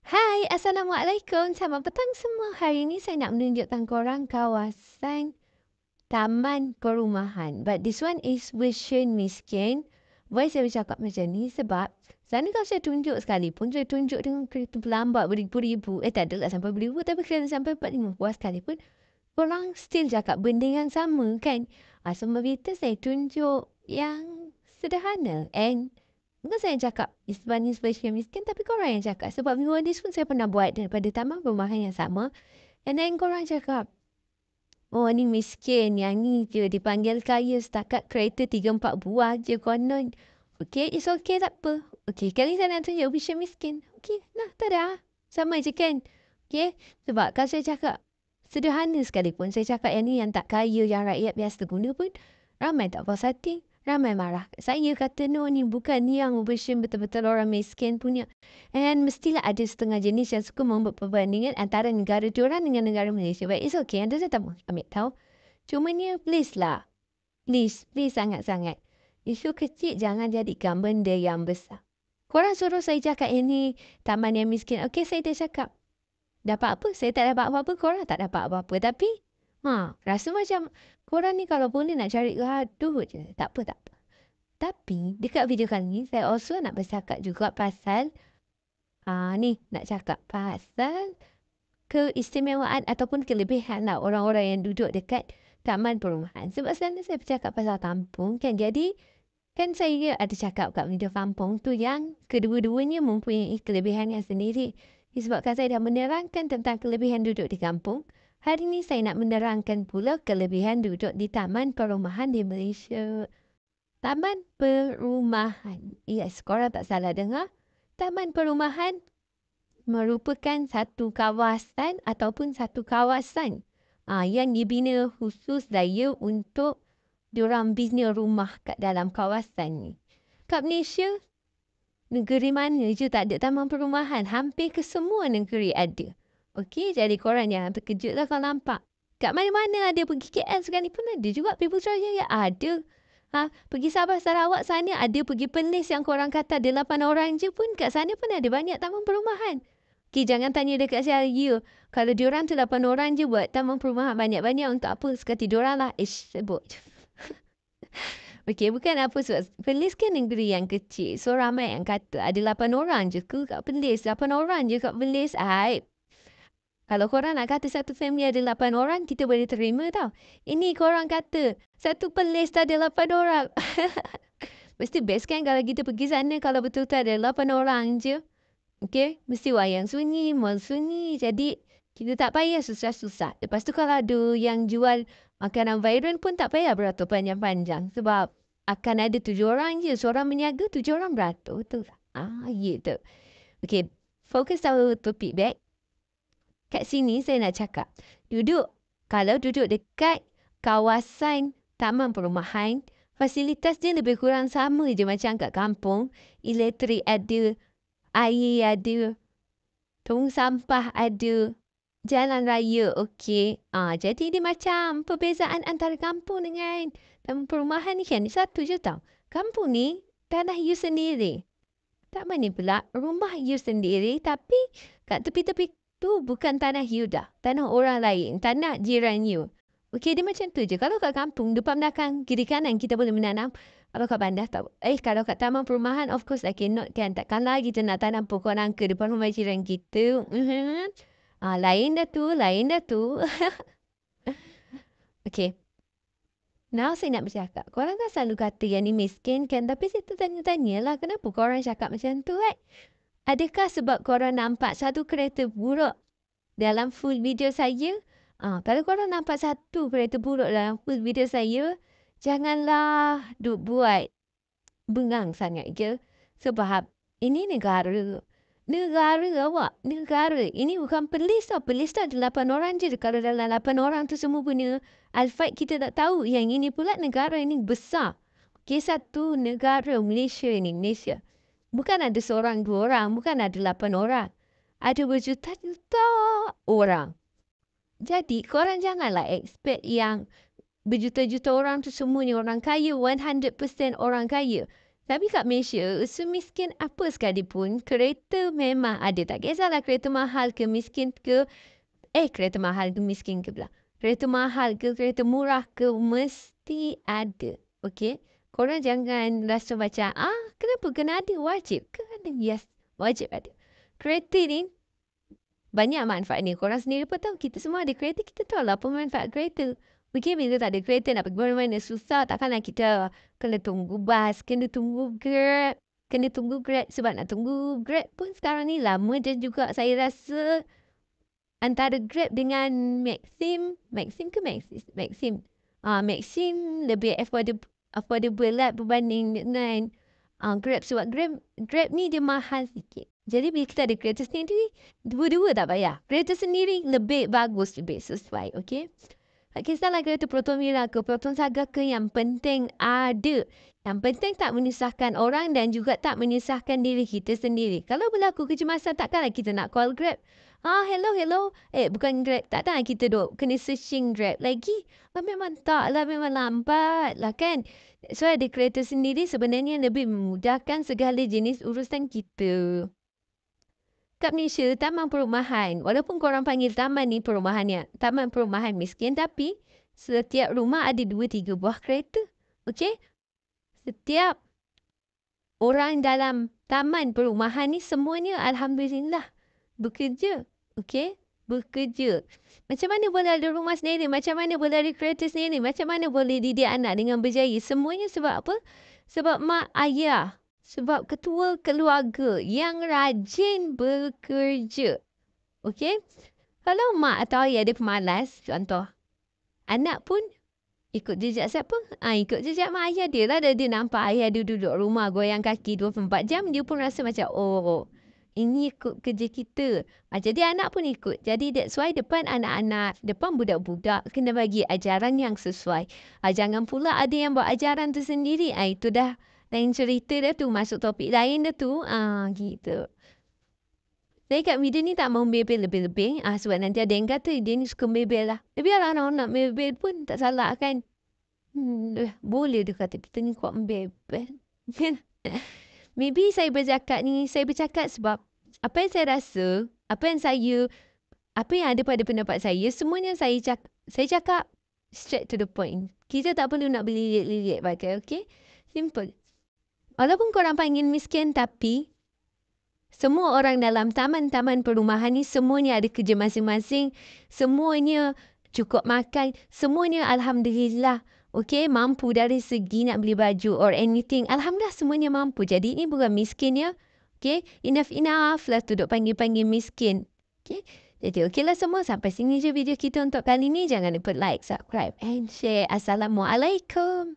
Hai, Assalamualaikum. Selamat petang semua. Hari ini saya nak menunjukkan korang kawasan taman perumahan. But this one is version miskin. Why saya bercakap macam ni? Sebab sana kalau saya tunjuk sekalipun, saya tunjuk dengan kereta berlambat beribu-ribu. Tak adalah sampai beribu, tapi kereta sampai 4-5 buah sekalipun. Korang still cakap benda yang sama kan? Sebab itu saya tunjuk yang sederhana. And bukan saya yang cakap Isban inspiration miskin, tapi korang yang cakap. Sebab minggu ni pun saya pernah buat daripada taman perumahan yang sama. And then korang cakap, oh ni miskin, yang ni je dipanggil kaya setakat kereta 3-4 buah je konon. Okay, it's okay, tak apa. Okay, kali saya nak tunjuk vision miskin. Okay, nah, tak ada. Sama je kan. Okay, sebab kalau saya cakap sederhana sekalipun, saya cakap yang ni yang tak kaya, yang rakyat biasa guna pun, ramai tak puas hati. Ramai marah. Saya kata no, ni bukan yang version betul-betul orang miskin punya. And mestilah ada setengah jenis yang suka membuat perbandingan antara negara diorang dengan negara Malaysia. But it's okay. Anda tak ambil tahu. Cuma ni please lah. Please sangat-sangat. Isu kecil jangan jadikan benda yang besar. Korang suruh saya cakap ini taman yang miskin. Okay, saya dah cakap. Dapat apa? Saya tak dapat apa-apa. Korang tak dapat apa-apa. Tapi rasa macam korang ni kalau boleh nak cari gaduh je. Tak apa. Tapi dekat video kali ni saya also nak bercakap juga pasal nak cakap pasal keistimewaan ataupun kelebihan lah orang-orang yang duduk dekat taman perumahan. Sebab sebenarnya saya bercakap pasal kampung kan. Jadi kan saya ada cakap kat video kampung tu yang kedua-duanya mempunyai kelebihan yang sendiri. Disebabkan saya dah menerangkan tentang kelebihan duduk di kampung. Hari ini saya nak menerangkan pula kelebihan duduk di taman perumahan di Malaysia. Taman perumahan. Yes, korang tak salah dengar. Taman perumahan merupakan satu kawasan ataupun satu kawasan yang dibina khusus daya untuk diorang bina rumah kat dalam kawasan ni. Kat Malaysia, negeri mana je tak ada taman perumahan. Hampir ke semua negeri ada. Okey, jadi korang jangan terkejut lah kalau nampak. Kat mana-mana ada. Pergi KL sekalipun ada juga. Putrajaya ada. Pergi Sabah Sarawak sana ada. Pergi Perlis yang korang kata ada 8 orang je pun. Kat sana pun ada banyak taman perumahan. Okey, jangan tanya dekat saya. Ya, kalau diorang tu 8 orang je buat taman perumahan banyak-banyak untuk apa? Sekali diorang lah. Sebut je. Okey, bukan apa sebab Perlis kan negeri yang kecil. So, ramai yang kata ada 8 orang je ke kat Perlis. 8 orang je kat Perlis. Kalau korang nak kata satu family ada 8 orang, kita boleh terima tau. Ini korang kata satu Perlis tak ada 8 orang. Mesti best kan kalau kita pergi sana kalau betul-betul ada 8 orang je. Okey, mesti wayang sunyi, mall sunyi. Jadi, kita tak payah susah-susah. Lepas tu kalau ada yang jual makanan viral pun tak payah beratur panjang-panjang. Sebab akan ada 7 orang je. Seorang menyaga, 7 orang beratur. Betul tak? Gitu. Okey, fokus our topik back. Kat sini saya nak cakap. Kalau duduk dekat kawasan taman perumahan, fasilitas dia lebih kurang sama je macam kat kampung. Elektrik ada, air ada, tong sampah ada, jalan raya okey. Jadi dia macam perbezaan antara kampung dengan taman perumahan ni kan. Satu je tau. Kampung ni tanah you sendiri. Taman ni pula rumah you sendiri tapi kat tepi-tepi tu bukan tanah you dah. Tanah orang lain. Tanah jiran you. Okey, dia macam tu je. Kalau kat kampung, depan belakang, kiri kanan kita boleh menanam. Kalau kat bandar tak. Kalau kat taman perumahan, of course I cannot kan. Takkanlah kita nak tanam pokok nangka depan rumah jiran kita. Lain dah tu. Okey. Now saya nak bercakap. Korang kan selalu kata yang ni miskin kan. Tapi saya tertanya-tanyalah kenapa korang cakap macam tu kan. Adakah sebab korang nampak satu kereta buruk dalam full video saya? Kalau korang nampak satu kereta buruk dalam full video saya, janganlah duk buat bengang sangat je. Sebab ini negara. Negara awak. Negara. Ini bukan Perlis tau. Perlis tu ada 8 orang je. Kalau dalam 8 orang tu semua punya Alphard kita tak tahu. Yang ini pula negara ini besar. Okay, satu negara Malaysia ni. Malaysia. Bukan ada seorang, 2 orang. Bukan ada 8 orang. Ada berjuta-juta orang. Jadi, korang janganlah expect yang berjuta-juta orang tu semuanya orang kaya. 100% orang kaya. Tapi kat Malaysia, semiskin apa sekalipun, kereta memang ada. Tak kisahlah kereta mahal ke miskin ke. Kereta mahal ke miskin ke pula. Kereta mahal ke kereta murah ke mesti ada. Okey? Korang jangan rasa macam, kenapa kena ada? Wajib ke ada? Yes, wajib ada. Kereta ni banyak manfaat ni. Korang sendiri pun tahu. Kita semua ada kereta. Kita tahu lah apa manfaat kereta. Okey, bila tak ada kereta nak pergi mana-mana susah. Takkanlah kita kena tunggu bas, kena tunggu Grab. Kena tunggu Grab sebab nak tunggu Grab pun sekarang ni lama dan juga saya rasa antara Grab dengan Maxim. Maxim ke Maxis? Maxim. Maxim lebih affordable lah berbanding dengan Grab. Sebab Grab ni dia mahal sikit. Jadi bila kita ada kereta sendiri, dua-dua tak payah. Kereta sendiri lebih bagus, lebih sesuai. Okay? Tak kisahlah kereta Proton Mira ke Proton Saga ke, yang penting ada. Yang penting tak menyusahkan orang dan juga tak menyusahkan diri kita sendiri. Kalau berlaku kecemasan, takkanlah kita nak call Grab. Hello. Bukan Grab. Takkanlah kita kena searching Grab lagi. Memang tak lah. Memang lambat lah kan. So ada kereta sendiri sebenarnya lebih memudahkan segala jenis urusan kita. Kat Malaysia, taman perumahan. Walaupun korang panggil taman ni perumahannya, taman perumahan miskin, tapi setiap rumah ada 2-3 buah kereta. Okey? Setiap orang dalam taman perumahan ni semuanya alhamdulillah bekerja. Okey? Bekerja. Macam mana boleh ada rumah sendiri? Macam mana boleh ada kereta sendiri? Macam mana boleh didik anak dengan berjaya? Semuanya sebab apa? Sebab mak ayah. Sebab ketua keluarga yang rajin bekerja. Okey? Kalau mak atau ayah dia pemalas, contoh, anak pun ikut jejak siapa? Ikut jejak mak ayah dia lah. Dia nampak ayah dia duduk rumah goyang kaki 24 jam, dia pun rasa macam, ini ikut kerja kita. Jadi anak pun ikut. Jadi that's why depan anak-anak, depan budak-budak, kena bagi ajaran yang sesuai. Jangan pula ada yang buat ajaran tu sendiri. Itu dah lain cerita dah tu. Masuk topik lain dah tu. Gitu. Saya kat media ni tak mau membebel lebih-lebih. Sebab nanti ada yang kata dia ni suka membebel lah. Biarlah orang nak membebel pun tak salah kan. Boleh dia kata kita ni kuat membebel. Maybe saya bercakap sebab apa yang saya rasa, apa yang ada pada pendapat saya, semuanya saya cakap straight to the point. Kita tak perlu nak berlirik-lirik pakai, okay? Simple. Walaupun korang panggil miskin, tapi semua orang dalam taman-taman perumahan ni semuanya ada kerja masing-masing. Semuanya cukup makan. Semuanya alhamdulillah. Okay, mampu dari segi nak beli baju or anything. Alhamdulillah semuanya mampu. Jadi ini bukan miskin ya. Okay, enough lah tu duk panggil-panggil miskin. Okay, jadi okeylah semua. Sampai sini je video kita untuk kali ni. Jangan lupa like, subscribe and share. Assalamualaikum.